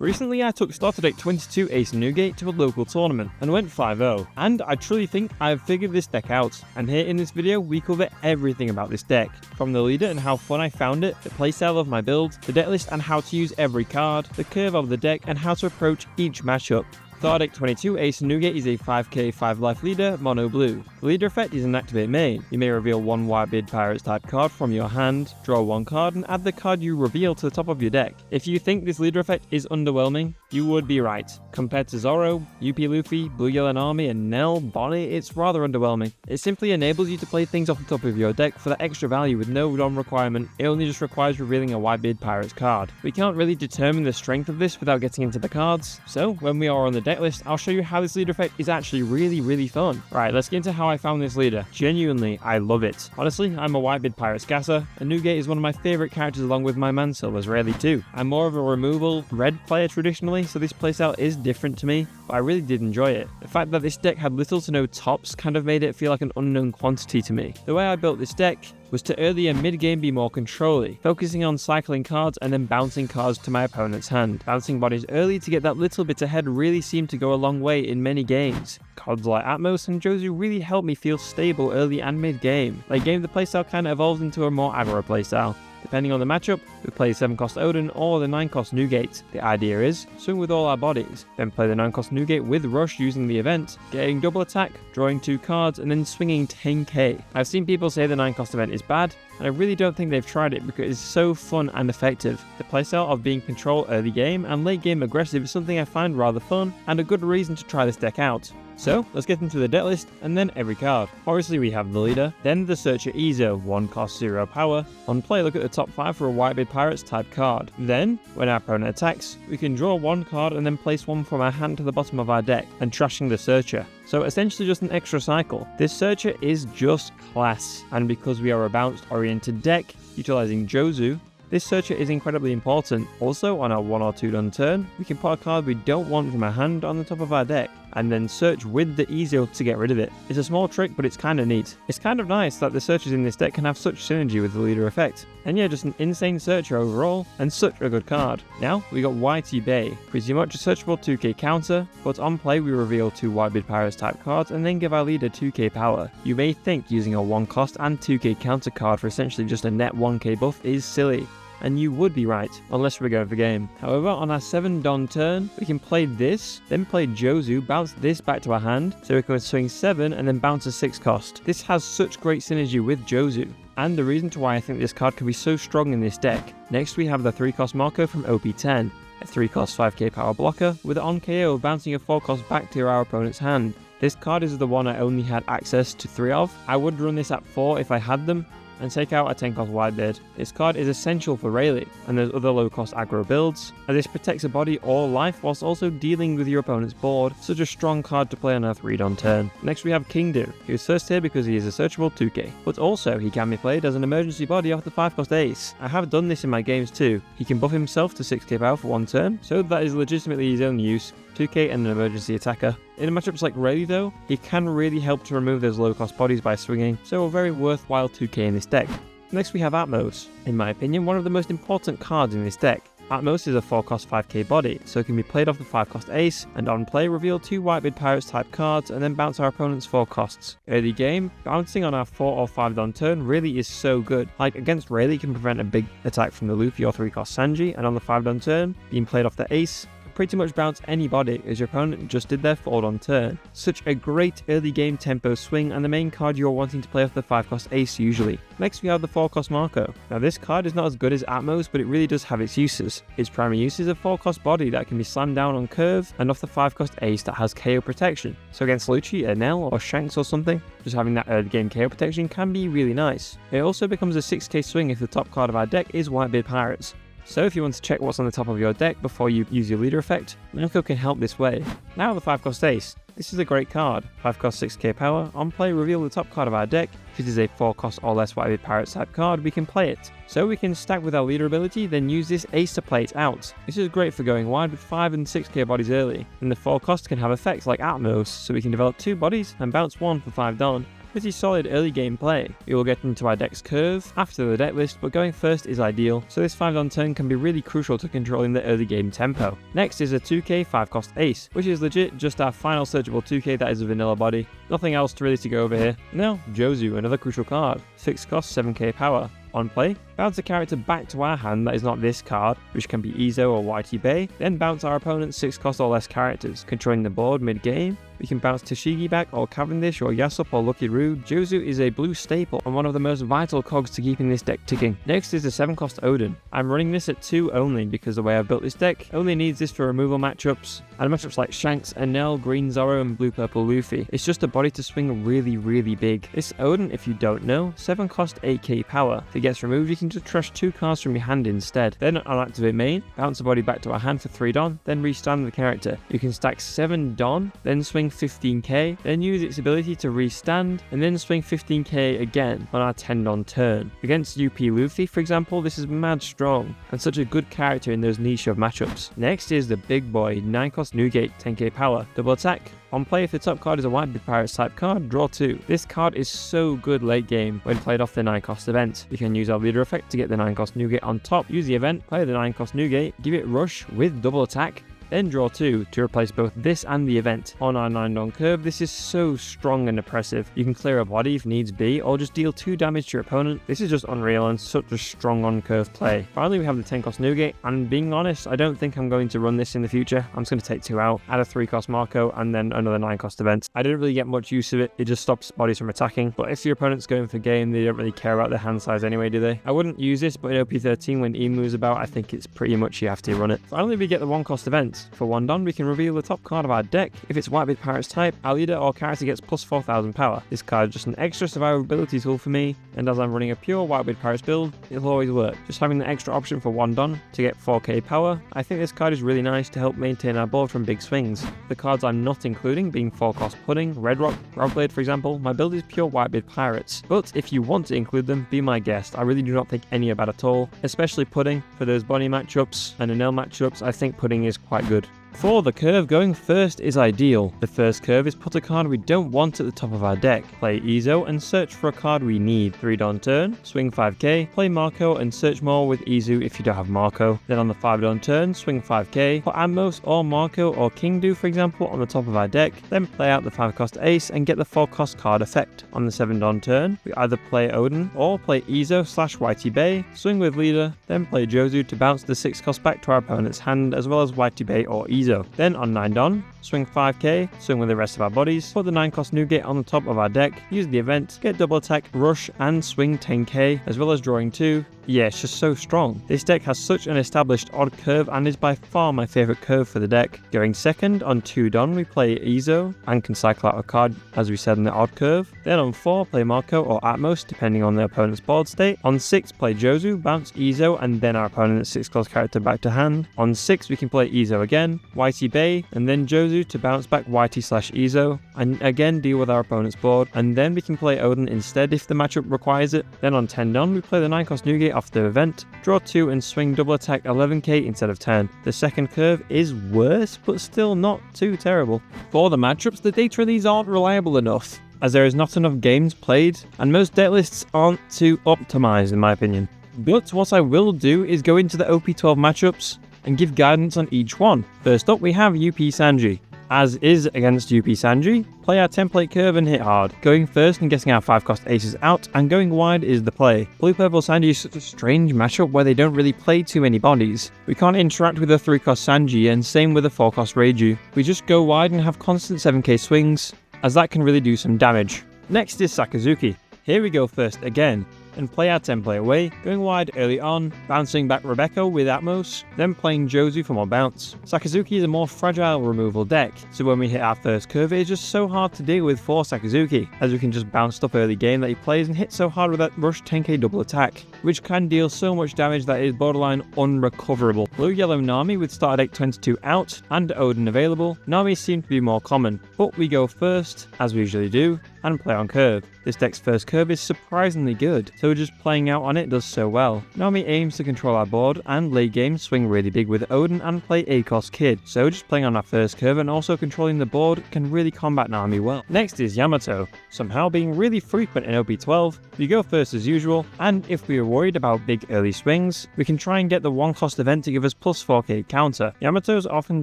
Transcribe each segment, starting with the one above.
Recently I took starter deck 22 Ace and Newgate to a local tournament and went 5-0, and I truly think I've figured this deck out, and here in this video we cover everything about this deck, from the leader and how fun I found it, the playstyle of my build, the deck list and how to use every card, the curve of the deck and how to approach each matchup. Starter deck 22 Ace and Newgate is a 5k 5 life leader, mono blue. The leader effect is an activate main. You may reveal one Whitebeard Pirates type card from your hand, draw one card and add the card you reveal to the top of your deck. If you think this leader effect is underwhelming, you would be right. Compared to Zoro, UP Luffy, Blue Yellen Army and Nell, Bonnie, it's rather underwhelming. It simply enables you to play things off the top of your deck for that extra value with no ROM requirement. It only just requires revealing a Whitebeard Pirates card. We can't really determine the strength of this without getting into the cards, so when we are on the deck list, I'll show you how this leader effect is actually really fun. Right, let's get into how I found this leader. Genuinely, I love it. Honestly, I'm a Whitebeard Pirates gasser, and Newgate is one of my favourite characters along with my Mansilvers rarely too. I'm more of a removal red player traditionally, so this playstyle is different to me, but I really did enjoy it. The fact that this deck had little to no tops kind of made it feel like an unknown quantity to me. The way I built this deck was to early and mid-game be more control-y, focusing on cycling cards and then bouncing cards to my opponent's hand. Bouncing bodies early to get that little bit ahead really seemed to go a long way in many games. Cards like Atmos and Jozu really helped me feel stable early and mid-game. Late game the playstyle kinda evolved into a more aggro playstyle. Depending on the matchup, we play 7-cost Odin or the 9-cost Newgate. The idea is, swing with all our bodies, then play the 9-cost Newgate with Rush using the event, getting double attack, drawing 2 cards, and then swinging 10k. I've seen people say the 9-cost event is bad, and I really don't think they've tried it because it's so fun and effective. The playstyle of being control early game and late game aggressive is something I find rather fun, and a good reason to try this deck out. So, let's get into the deck list and then every card. Obviously we have the leader, then the Searcher Ezo, 1 cost 0 power. On play, look at the top 5 for a Whitebeard Pirates type card. Then, when our opponent attacks, we can draw 1 card and then place 1 from our hand to the bottom of our deck, and trashing the Searcher. So essentially just an extra cycle. This Searcher is just class, and because we are a bounced oriented deck, utilizing Jozu, this Searcher is incredibly important. Also, on our 1 or 2 done turn, we can put a card we don't want from our hand on the top of our deck, and then search with the Ezo to get rid of it. It's a small trick, but it's kind of neat. It's kind of nice that the searchers in this deck can have such synergy with the leader effect. And yeah, just an insane searcher overall, and such a good card. Now, we got YT Bay, pretty much a searchable 2k counter, but on play we reveal 2 Whitebeard Pirates type cards and then give our leader 2k power. You may think using a 1 cost and 2k counter card for essentially just a net 1k buff is silly. And you would be right, unless we're going for game. However, on our 7 Don turn, we can play this, then play Jozu, bounce this back to our hand, so we can swing 7 and then bounce a 6 cost. This has such great synergy with Jozu, and the reason to why I think this card can be so strong in this deck. Next we have the 3 cost Marco from OP10, a 3 cost 5k power blocker, with on KO bouncing a 4 cost back to our opponent's hand. This card is the one I only had access to 3 of. I would run this at 4 if I had them, and take out a 10 cost Whitebeard. This card is essential for Rayleigh, and there's other low cost aggro builds, as this protects a body or life whilst also dealing with your opponent's board. Such a strong card to play on a 3 Don turn. Next we have Kingdom, who's first here because he is a searchable 2k, but also he can be played as an emergency body off the 5 cost Ace. I have done this in my games too. He can buff himself to 6k power for 1 turn, so that is legitimately his own use. 2k and an emergency attacker. In matchups like Rayleigh though, he can really help to remove those low cost bodies by swinging, so a very worthwhile 2k in this deck. Next we have Atmos, in my opinion one of the most important cards in this deck. Atmos is a 4 cost 5k body, so it can be played off the 5 cost Ace, and on play reveal 2 Whitebeard Pirates type cards and then bounce our opponent's 4 costs. Early game, bouncing on our 4 or 5 Don turn really is so good. Like against Rayleigh can prevent a big attack from the Luffy or 3 cost Sanji, and on the 5 Don turn, being played off the Ace, pretty much bounce any body as your opponent just did their 4 on turn. Such a great early game tempo swing and the main card you're wanting to play off the 5 cost Ace usually. Next we have the 4 cost Marco. Now this card is not as good as Atmos, but it really does have its uses. Its primary use is a 4 cost body that can be slammed down on curve and off the 5 cost Ace that has KO protection. So against Lucci, Enel or Shanks or something, just having that early game KO protection can be really nice. It also becomes a 6k swing if the top card of our deck is Whitebeard Pirates. So if you want to check what's on the top of your deck before you use your leader effect, Marco can help this way. Now the 5 cost Ace. This is a great card. 5 cost 6k power, on play reveal the top card of our deck. If it is a 4 cost or less Whitebeard Pirates type card, we can play it. So we can stack with our leader ability, then use this Ace to play it out. This is great for going wide with 5 and 6k bodies early. And the 4 cost can have effects like Atmos, so we can develop 2 bodies and bounce 1 for 5 Don. Pretty solid early game play. We will get into our deck's curve after the deck list, but going first is ideal, so this 5-on turn can be really crucial to controlling the early game tempo. Next is a 2k 5-cost Ace, which is legit just our final searchable 2k that is a vanilla body. Nothing else really to go over here. Now, Jozu, another crucial card. 6 cost, 7k power. On play, bounce a character back to our hand that is not this card, which can be Izo or YT Bay, then bounce our opponent's 6 cost or less characters. Controlling the board mid-game, we can bounce Tashigi back or Cavendish or Yasup or Lucky Roo. Jozu is a blue staple and one of the most vital cogs to keeping this deck ticking. Next is the 7-cost Odin. I'm running this at 2 only because the way I've built this deck only needs this for removal matchups, and matchups like Shanks, Enel, Green Zoro and Blue-Purple Luffy. It's just a body to swing really big. This Odin, if you don't know, 7 cost 8k power. If it gets removed, you can just trash 2 cards from your hand instead. Then on activate main, bounce the body back to our hand for 3 Don, then restand the character. You can stack 7 Don, then swing 15k, then use its ability to restand, and then swing 15k again on our 10 Don turn. Against UP Luffy, for example, this is mad strong, and such a good character in those niche of matchups. Next is the big boy, 9-cost Newgate, 10k power. Double attack. On play, if the top card is a Whitebeard Pirates type card, draw 2. This card is so good late game when played off the 9-cost event. We can use our leader effect to get the 9-cost Newgate on top, use the event, play the 9-cost Newgate, give it rush with double attack, then draw 2 to replace both this and the event. On our 9-Don curve, this is so strong and oppressive. You can clear a body if needs be, or just deal 2 damage to your opponent. This is just unreal and such a strong on-curve play. Finally, we have the 10-cost Newgate, and being honest, I don't think I'm going to run this in the future. I'm just going to take 2 out, add a 3-cost Marco, and then another 9-cost event. I didn't really get much use of it. It just stops bodies from attacking, but if your opponent's going for game, they don't really care about their hand size anyway, do they? I wouldn't use this, but in OP13, when Emu is about, I think it's pretty much you have to run it. Finally, we get the 1-cost event. For 1 Don, we can reveal the top card of our deck. If it's Whitebeard Pirates type, our leader or character gets plus 4,000 power. This card is just an extra survivability tool for me, and as I'm running a pure Whitebeard Pirates build, it'll always work. Just having the extra option for 1 Don to get 4k power, I think this card is really nice to help maintain our board from big swings. The cards I'm not including being 4-cost Pudding, Red Rock, Grogblade for example, my build is pure Whitebeard Pirates, but if you want to include them, be my guest. I really do not think any are bad at all, especially Pudding for those Bonnie matchups and Enel matchups. I think Pudding is quite good. For the curve, going first is ideal. The first curve is put a card we don't want at the top of our deck, play Izo and search for a card we need. 3 Don turn, swing 5k, play Marco and search more with Izu if you don't have Marco. Then on the 5 Don turn, swing 5k, put Atmos or Marco or Kingdu for example on the top of our deck, then play out the 5-cost Ace and get the 4-cost card effect. On the 7 Don turn, we either play Odin or play Izo/YT Bay, swing with leader, then play Jozu to bounce the 6-cost back to our opponent's hand as well as YT Bay or Izo. Then on 9 Don, swing 5k, swing with the rest of our bodies, put the 9-cost Newgate on the top of our deck, use the event, get double attack, rush and swing 10k as well as drawing 2. Yeah, it's just so strong. This deck has such an established odd curve and is by far my favourite curve for the deck. Going second, on 2 Don we play Izo and can cycle out a card as we said in the odd curve. Then on 4 play Marco or Atmos depending on the opponent's board state. On 6 play Jozu, bounce Izo and then our opponent's 6-cost character back to hand. On 6 we can play Izo again, YT Bay and then Jozu to bounce back YT/Izo and again deal with our opponent's board, and then we can play Odin instead if the matchup requires it. Then on 10 Don we play the 9-cost Newgate off the event, draw 2 and swing double attack 11k instead of 10. The second curve is worse, but still not too terrible. For the matchups, the data of these aren't reliable enough, as there is not enough games played, and most deck lists aren't too optimized in my opinion. But what I will do is go into the OP12 matchups and give guidance on each one. First up we have UP Sanji. As is against UP Sanji, play our template curve and hit hard. Going first and getting our 5-cost aces out and going wide is the play. Blue-purple Sanji is such a strange matchup where they don't really play too many bodies. We can't interact with a 3-cost Sanji and same with a 4-cost Reiju. We just go wide and have constant 7k swings, as that can really do some damage. Next is Sakazuki. Here we go first again, and play our template away, going wide early on, bouncing back Rebecca with Atmos, then playing Jozu for more bounce. Sakazuki is a more fragile removal deck, so when we hit our first curve it is just so hard to deal with for Sakazuki, as we can just bounce stuff early game that he plays and hit so hard with that rush 10k double attack, which can deal so much damage that it is borderline unrecoverable. Blue-yellow Nami with starter deck 22 out and Odin available. Nami seem to be more common, but we go first, as we usually do, and play on curve. This deck's first curve is surprisingly good, so just playing out on it does so well. Nami aims to control our board, and late game swing really big with Odin and play ACOS Kid, so just playing on our first curve and also controlling the board can really combat Nami well. Next is Yamato, somehow being really frequent in OP12. We go first as usual, and if we are worried about big early swings, we can try and get the 1-cost event to give us plus 4k counter. Yamatos often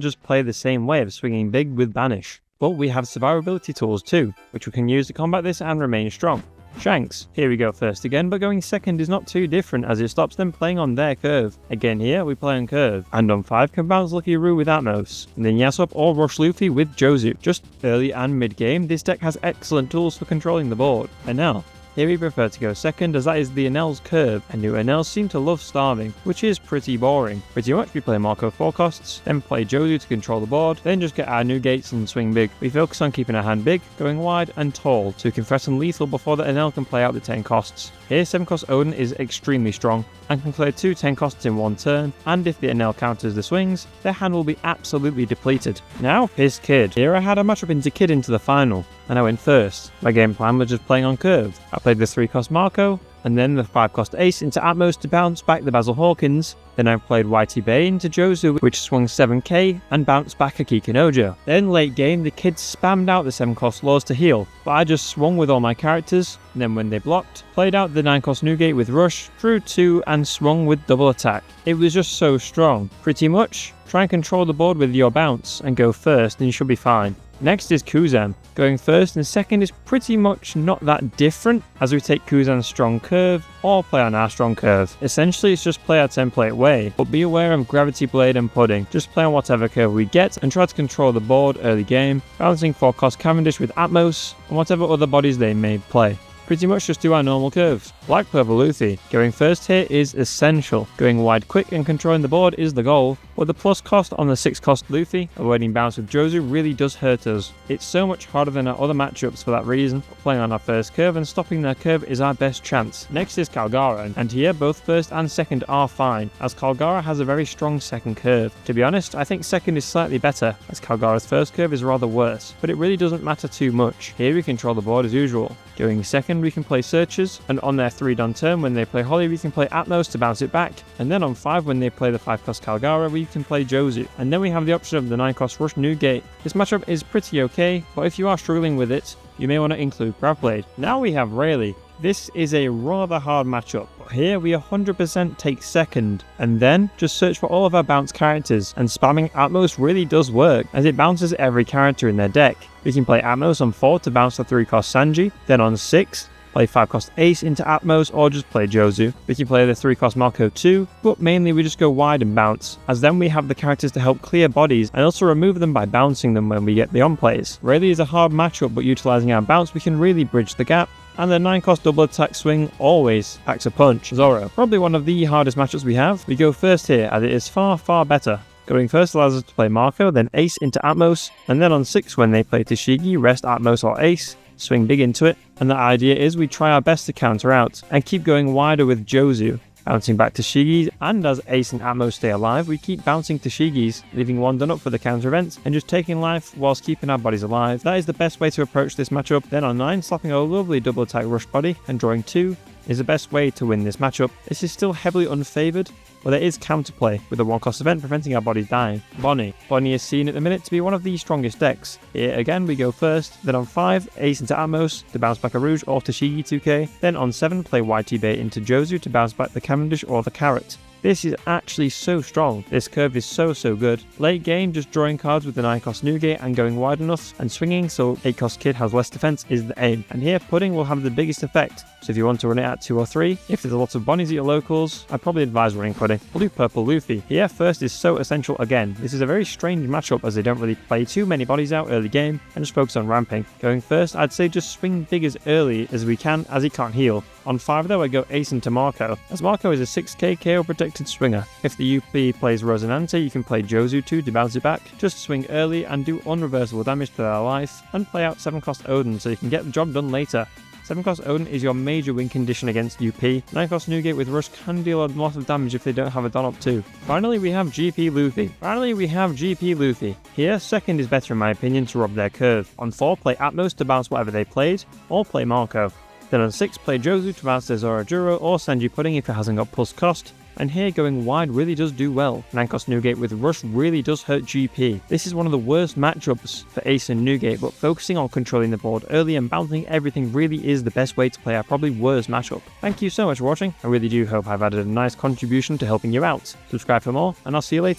just play the same way of swinging big with Banish, but we have survivability tools too, which we can use to combat this and remain strong. Shanks, here we go first again, but going second is not too different as it stops them playing on their curve. Again here, we play on curve, and on 5 can bounce Lucky Roo with Atmos, and then Yasop or Rush Luffy with Jozu. Just early and mid game, this deck has excellent tools for controlling the board. Enel. Here we prefer to go second as that is the Enel's curve, and new Enels seem to love starving, which is pretty boring. Pretty much we play Marco 4 costs, then play Jozu to control the board, then just get our Newgates and swing big. We focus on keeping our hand big, going wide and tall, so we can threaten lethal before the Enel can play out the 10 costs. Here 7-cost Odin is extremely strong, and can clear 2 10 costs in one turn, and if the Enel counters the swings, their hand will be absolutely depleted. Now Piss Kid. Here I had a matchup into Kid into the final, and I went first. My game plan was just playing on curve. I played the 3-cost Marco, and then the 5-cost Ace into Atmos to bounce back the Basil Hawkins. Then I played YT Bay into Jozu, which swung 7k and bounced back a Kikinojo. Then late game, the kids spammed out the 7-cost Laws to heal, but I just swung with all my characters, and then when they blocked, played out the 9-cost Newgate with Rush, drew 2 and swung with double attack. It was just so strong. Pretty much, try and control the board with your bounce and go first and you should be fine. Next is Kuzan. Going first and second is pretty much not that different as we take Kuzan's strong curve or play on our strong curve. Essentially it's just play our template way, but be aware of Gravity Blade and Pudding. Just play on whatever curve we get and try to control the board early game, balancing 4-cost Cavendish with Atmos and whatever other bodies they may play. Pretty much just do our normal curves. Like Purple Luffy, going first here is essential. Going wide quick and controlling the board is the goal, but the plus cost on the 6-cost Luffy, avoiding bounce with Jozu, really does hurt us. It's so much harder than our other matchups for that reason. Playing on our first curve and stopping their curve is our best chance. Next is Kalgara, and here both first and second are fine, as Kalgara has a very strong second curve. To be honest, I think second is slightly better, as Kalgara's first curve is rather worse, but it really doesn't matter too much. Here we control the board as usual. Going second, we can play Searchers, and on their 3-don turn when they play Holly, we can play Atmos to bounce it back, and then on 5 when they play the 5-cost Kalgara, we can play Jozu, and then we have the option of the 9-cost Rush Newgate. This matchup is pretty okay, but if you are struggling with it, you may want to include Gravblade. Now we have Rayleigh. This is a rather hard matchup, but here we 100% take second, and then just search for all of our bounce characters, and spamming Atmos really does work, as it bounces every character in their deck. We can play Atmos on 4 to bounce the 3-cost Sanji, then on 6, play 5-cost Ace into Atmos or just play Jozu. We can play the 3-cost Marco too, but mainly we just go wide and bounce, as then we have the characters to help clear bodies and also remove them by bouncing them when we get the on-plays. Rayleigh is a hard matchup, but utilising our bounce we can really bridge the gap, and the 9-cost double attack swing always packs a punch. Zoro, probably one of the hardest matchups we have. We go first here as it is far better. Going first allows us to play Marco, then Ace into Atmos, and then on 6 when they play Tashigi, rest Atmos or Ace, swing big into it, and the idea is we try our best to counter out, and keep going wider with Jozu, bouncing back Tashigi's, and as Ace and Atmos stay alive, we keep bouncing Tashigi's, leaving one done up for the counter events, and just taking life whilst keeping our bodies alive. That is the best way to approach this matchup. Then on 9, slapping a lovely double attack Rush body, and drawing 2 is the best way to win this matchup. This is still heavily unfavoured, but there is counterplay with the 1-cost event preventing our bodies dying. Bonnie is seen at the minute to be one of the strongest decks. Here again we go first, then on 5, Ace into Atmos to bounce back a Rouge or Tashigi 2k, then on 7 play YT Bay into Jozu to bounce back the Cavendish or the Carrot. This is actually so strong. This curve is so good. Late game, just drawing cards with the 9-cost Newgate and going wide enough and swinging so 8-cost Kid has less defense is the aim. And here Pudding will have the biggest effect. So if you want to run it at 2 or 3, if there's a lot of Bonnies at your locals, I'd probably advise running Pudding. We'll do Purple Luffy. Here first is so essential again. This is a very strange matchup as they don't really play too many bodies out early game and just focus on ramping. Going first, I'd say just swing big as early as we can as he can't heal. On 5 though, I go Ace into Marco, as Marco is a 6k KO protected swinger. If the UP plays Rosinante, you can play Jozu too to bounce it back. Just swing early and do unreversible damage to their life, and play out 7-cost Odin so you can get the job done later. 7-cost Odin is your major win condition against UP. 9-cost Newgate with Rush can deal a lot of damage if they don't have a Don up too. Finally, we have GP Luffy. Here, second is better in my opinion to rob their curve. On 4, play Atmos to bounce whatever they played, or play Marco. Then on 6, play Jozu to bounce their Zoroduro or Senju Pudding if it hasn't got plus cost. And here going wide really does do well. 9-cost Newgate with Rush really does hurt GP. This is one of the worst matchups for Ace and Newgate, but focusing on controlling the board early and bouncing everything really is the best way to play our probably worst matchup. Thank you so much for watching. I really do hope I've added a nice contribution to helping you out. Subscribe for more, and I'll see you later.